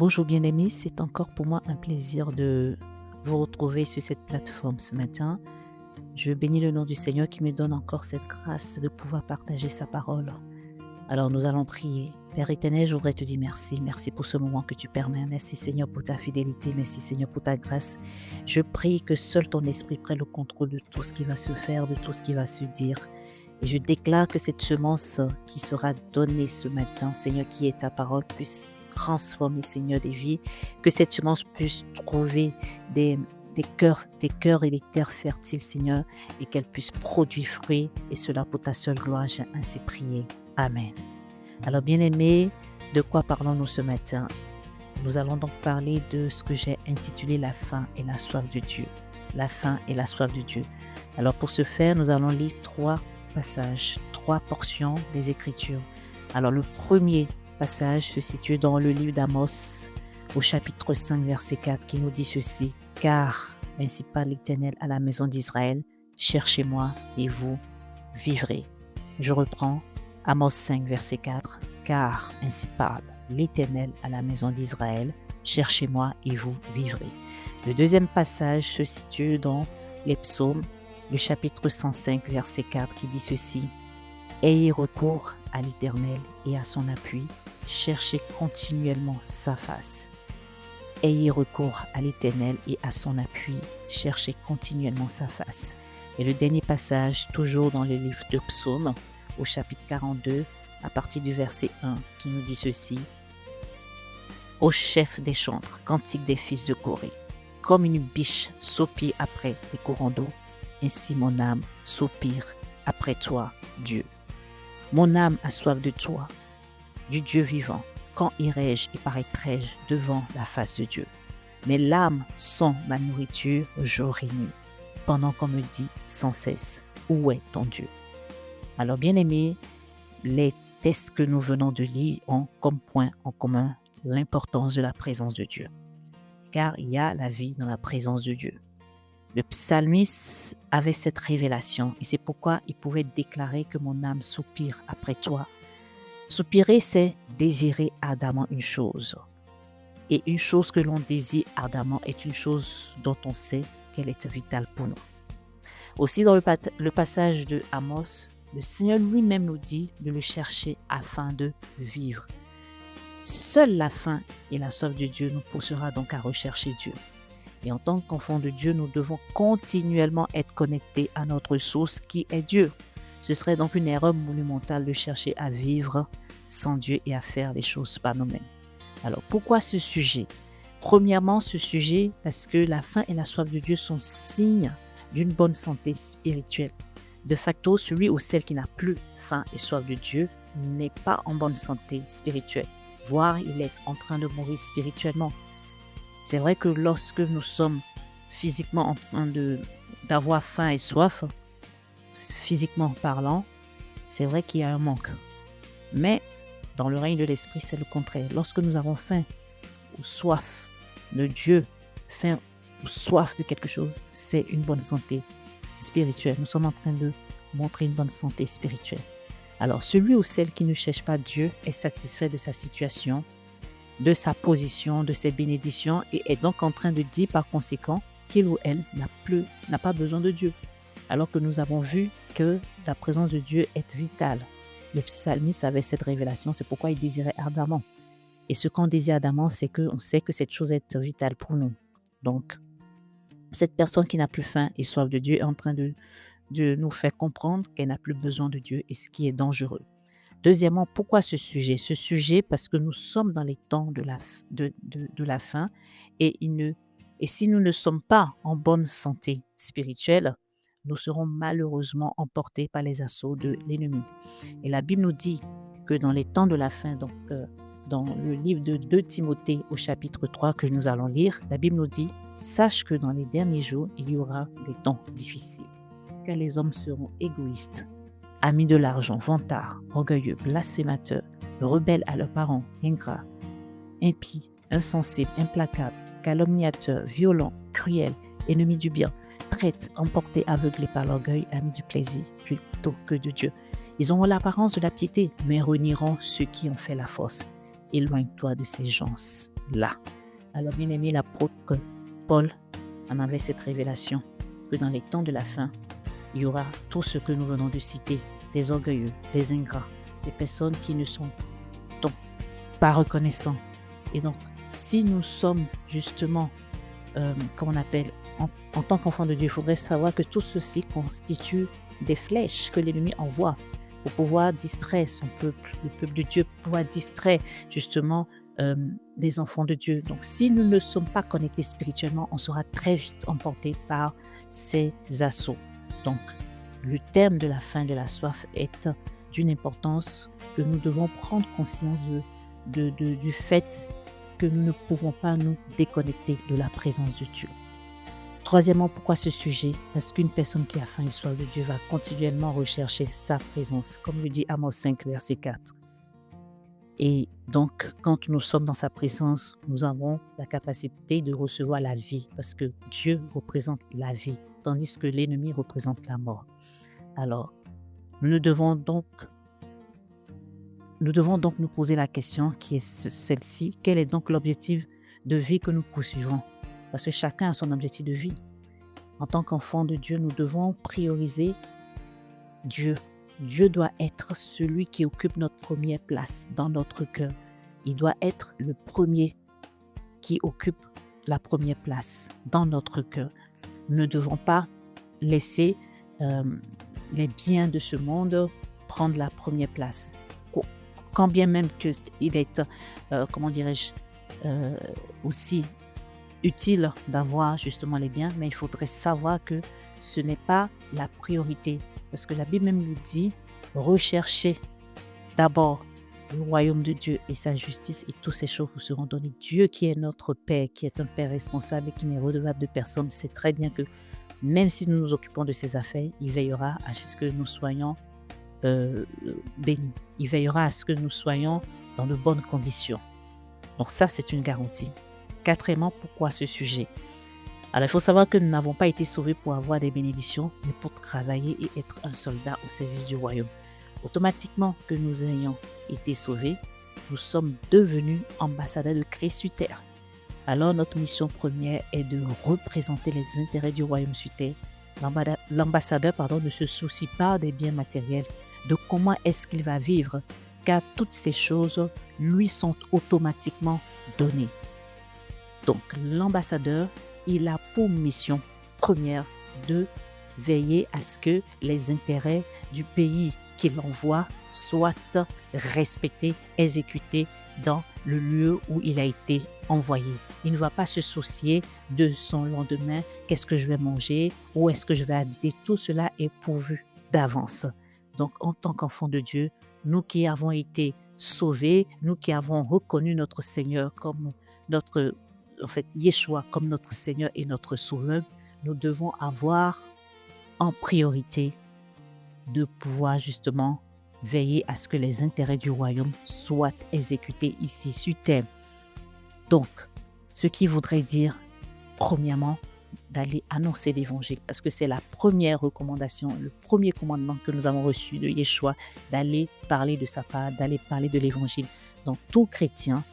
Bonjour bien-aimés, c'est encore pour moi un plaisir de vous retrouver sur cette plateforme ce matin. Je bénis le nom du Seigneur qui me donne encore cette grâce de pouvoir partager sa parole. Alors nous allons prier. Père éternel, je voudrais te dire merci. Merci pour ce moment que tu permets. Merci Seigneur pour ta fidélité. Merci Seigneur pour ta grâce. Je prie que seul ton esprit prenne le contrôle de tout ce qui va se faire, de tout ce qui va se dire. Et je déclare que cette semence qui sera donnée ce matin, Seigneur, qui est ta parole, puisse transformer, Seigneur, des vies. Que cette semence puisse trouver des cœurs et des terres fertiles, Seigneur, et qu'elle puisse produire fruit. Et cela pour ta seule gloire, j'ai ainsi prié. Amen. Alors, bien-aimés, de quoi parlons-nous ce matin? Nous allons donc parler de ce que j'ai intitulé la faim et la soif de Dieu. La faim et la soif de Dieu. Alors, pour ce faire, nous allons lire trois passages, trois portions des Écritures. Alors, le premier passage se situe dans le livre d'Amos, au chapitre 5, verset 4, qui nous dit ceci. « Car, ainsi parle l'Éternel à la maison d'Israël, cherchez-moi et vous vivrez. » Je reprends. Amos 5, verset 4. « Car ainsi parle l'Éternel à la maison d'Israël, cherchez-moi et vous vivrez. » Le deuxième passage se situe dans les psaumes, le chapitre 105, verset 4, qui dit ceci. « Ayez recours à l'Éternel et à son appui, cherchez continuellement sa face. » Ayez recours à l'Éternel et à son appui, cherchez continuellement sa face. Et le dernier passage, toujours dans le livre de psaumes, au chapitre 42, à partir du verset 1, qui nous dit ceci. « Ô chef des chantres, cantique des fils de Corée, comme une biche soupire après des courants d'eau, ainsi mon âme soupire après toi, Dieu. Mon âme a soif de toi, du Dieu vivant. Quand irai-je et paraîtrai-je devant la face de Dieu? Mes larmes sont ma nourriture jour et nuit, pendant qu'on me dit sans cesse, où est ton Dieu? » Alors, bien aimés, les textes que nous venons de lire ont comme point en commun l'importance de la présence de Dieu. Car il y a la vie dans la présence de Dieu. Le psalmiste avait cette révélation et c'est pourquoi il pouvait déclarer que mon âme soupire après toi. Soupirer, c'est désirer ardemment une chose. Et une chose que l'on désire ardemment est une chose dont on sait qu'elle est vitale pour nous. Aussi, dans le passage de Amos, le Seigneur lui-même nous dit de le chercher afin de vivre. Seule la faim et la soif de Dieu nous poussera donc à rechercher Dieu. Et en tant qu'enfants de Dieu, nous devons continuellement être connectés à notre source qui est Dieu. Ce serait donc une erreur monumentale de chercher à vivre sans Dieu et à faire les choses par nous-mêmes. Alors, pourquoi ce sujet? Premièrement, ce sujet parce que la faim et la soif de Dieu sont signes d'une bonne santé spirituelle. De facto, celui ou celle qui n'a plus faim et soif de Dieu n'est pas en bonne santé spirituelle, voire il est en train de mourir spirituellement. C'est vrai que lorsque nous sommes physiquement en train d'avoir faim et soif, physiquement parlant, c'est vrai qu'il y a un manque. Mais dans le règne de l'esprit, c'est le contraire. Lorsque nous avons faim ou soif de Dieu, faim ou soif de quelque chose, c'est une bonne santé spirituelle. Nous sommes en train de montrer une bonne santé spirituelle. Alors, celui ou celle qui ne cherche pas Dieu est satisfait de sa situation, de sa position, de ses bénédictions et est donc en train de dire par conséquent qu'il ou elle n'a pas besoin de Dieu. Alors que nous avons vu que la présence de Dieu est vitale. Le psalmiste avait cette révélation, c'est pourquoi il désirait ardemment. Et ce qu'on désire ardemment, c'est qu'on sait que cette chose est vitale pour nous. Donc, cette personne qui n'a plus faim et soif de Dieu est en train de nous faire comprendre qu'elle n'a plus besoin de Dieu et ce qui est dangereux. Deuxièmement, pourquoi ce sujet? Ce sujet parce que nous sommes dans les temps de la faim et si nous ne sommes pas en bonne santé spirituelle, nous serons malheureusement emportés par les assauts de l'ennemi. Et la Bible nous dit que dans les temps de la fin, donc dans le livre de 2 Timothée au chapitre 3 que nous allons lire, la Bible nous dit « Sache que dans les derniers jours, il y aura des temps difficiles, car les hommes seront égoïstes, amis de l'argent, vantards, orgueilleux, blasphémateurs, rebelles à leurs parents, ingrats, impies, insensibles, implacables, calomniateurs, violents, cruels, ennemis du bien, traîtres, emportés, aveuglés par l'orgueil, amis du plaisir plutôt que de Dieu. Ils auront l'apparence de la piété, mais renieront ceux qui ont fait la force. Éloigne-toi de ces gens là. Alors, bien aimé, l'apôtre Paul en avait cette révélation que dans les temps de la fin, il y aura tout ce que nous venons de citer, des orgueilleux, des ingrats, des personnes qui ne sont donc pas reconnaissants. Et donc, si nous sommes justement, comme on appelle, en tant qu'enfants de Dieu, il faudrait savoir que tout ceci constitue des flèches que l'ennemi envoie pour pouvoir distraire son peuple, le peuple de Dieu, pour pouvoir distraire justement les enfants de Dieu. Donc, si nous ne sommes pas connectés spirituellement, on sera très vite emporté par ces assauts. Donc, le terme de la faim, de la soif est d'une importance que nous devons prendre conscience du fait que nous ne pouvons pas nous déconnecter de la présence de Dieu. Troisièmement, pourquoi ce sujet? Parce qu'une personne qui a faim et soif de Dieu va continuellement rechercher sa présence, comme le dit Amos 5, verset 4. Et donc, quand nous sommes dans sa présence, nous avons la capacité de recevoir la vie, parce que Dieu représente la vie, tandis que l'ennemi représente la mort. Alors, nous devons donc nous poser la question qui est celle-ci. Quel est donc l'objectif de vie que nous poursuivons? Parce que chacun a son objectif de vie. En tant qu'enfant de Dieu, nous devons prioriser Dieu. Dieu doit être celui qui occupe notre première place dans notre cœur. Il doit être le premier qui occupe la première place dans notre cœur. Nous ne devons pas laisser les biens de ce monde prendre la première place. Quand bien même qu'il est, aussi utile d'avoir justement les biens, mais il faudrait savoir que ce n'est pas la priorité. Parce que la Bible même nous dit, recherchez d'abord le royaume de Dieu et sa justice et toutes ces choses vous seront données. Dieu qui est notre Père, qui est un Père responsable et qui n'est redevable de personne, sait très bien que même si nous nous occupons de ses affaires, il veillera à ce que nous soyons bénis. Il veillera à ce que nous soyons dans de bonnes conditions. Donc ça, c'est une garantie. Quatrièmement, pourquoi ce sujet? Alors, il faut savoir que nous n'avons pas été sauvés pour avoir des bénédictions, mais pour travailler et être un soldat au service du royaume. Automatiquement que nous ayons été sauvés, nous sommes devenus ambassadeurs de Christ sur terre. Alors, notre mission première est de représenter les intérêts du royaume sur terre. L'ambassadeur ne se soucie pas des biens matériels, de comment est-ce qu'il va vivre, car toutes ces choses lui sont automatiquement données. Donc, l'ambassadeur, il a pour mission première de veiller à ce que les intérêts du pays qu'il envoie soient respectés, exécutés dans le lieu où il a été envoyé. Il ne va pas se soucier de son lendemain, qu'est-ce que je vais manger, où est-ce que je vais habiter. Tout cela est pourvu d'avance. Donc, en tant qu'enfants de Dieu, nous qui avons été sauvés, nous qui avons reconnu notre Seigneur comme Yeshua comme notre Seigneur et notre Sauveur, nous devons avoir en priorité de pouvoir justement veiller à ce que les intérêts du royaume soient exécutés ici sur terre. Donc, ce qui voudrait dire, premièrement, d'aller annoncer l'évangile, parce que c'est la première recommandation, le premier commandement que nous avons reçu de Yeshua, d'aller parler de sa part, d'aller parler de l'évangile. Donc, tout chrétien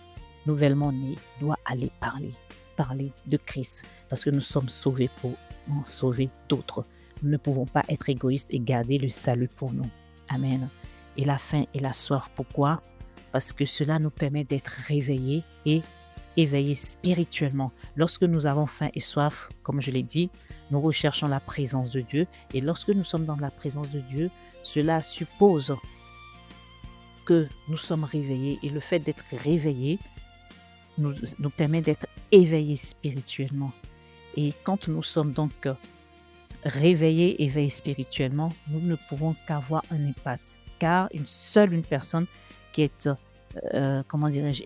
nouvellement né doit aller parler de Christ, parce que nous sommes sauvés pour en sauver d'autres. Nous ne pouvons pas être égoïstes et garder le salut pour nous. Amen. Et la faim et la soif, pourquoi? Parce que cela nous permet d'être réveillés et éveillés spirituellement. Lorsque nous avons faim et soif, comme je l'ai dit, nous recherchons la présence de Dieu. Et lorsque nous sommes dans la présence de Dieu, cela suppose que nous sommes réveillés. Et le fait d'être réveillés nous permet d'être éveillés spirituellement. Et quand nous sommes donc réveillés, éveillés spirituellement, nous ne pouvons qu'avoir un impact. Car une personne qui est,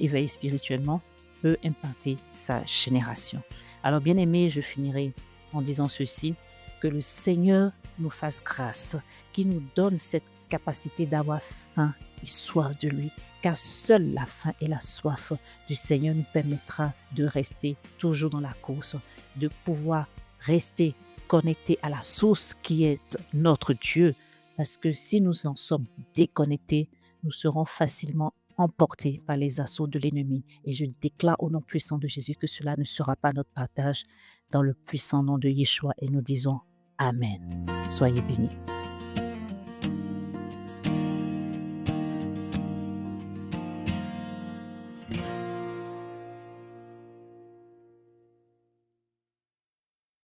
éveillée spirituellement peut impacter sa génération. Alors, bien aimé, je finirai en disant ceci, que le Seigneur nous fasse grâce, qu'il nous donne cette capacité d'avoir faim et soif de lui, car seule la faim et la soif du Seigneur nous permettra de rester toujours dans la course, de pouvoir rester connectés à la source qui est notre Dieu, parce que si nous en sommes déconnectés, nous serons facilement emportés par les assauts de l'ennemi. Et je déclare au nom puissant de Jésus que cela ne sera pas notre partage dans le puissant nom de Yeshua et nous disons Amen. Soyez bénis.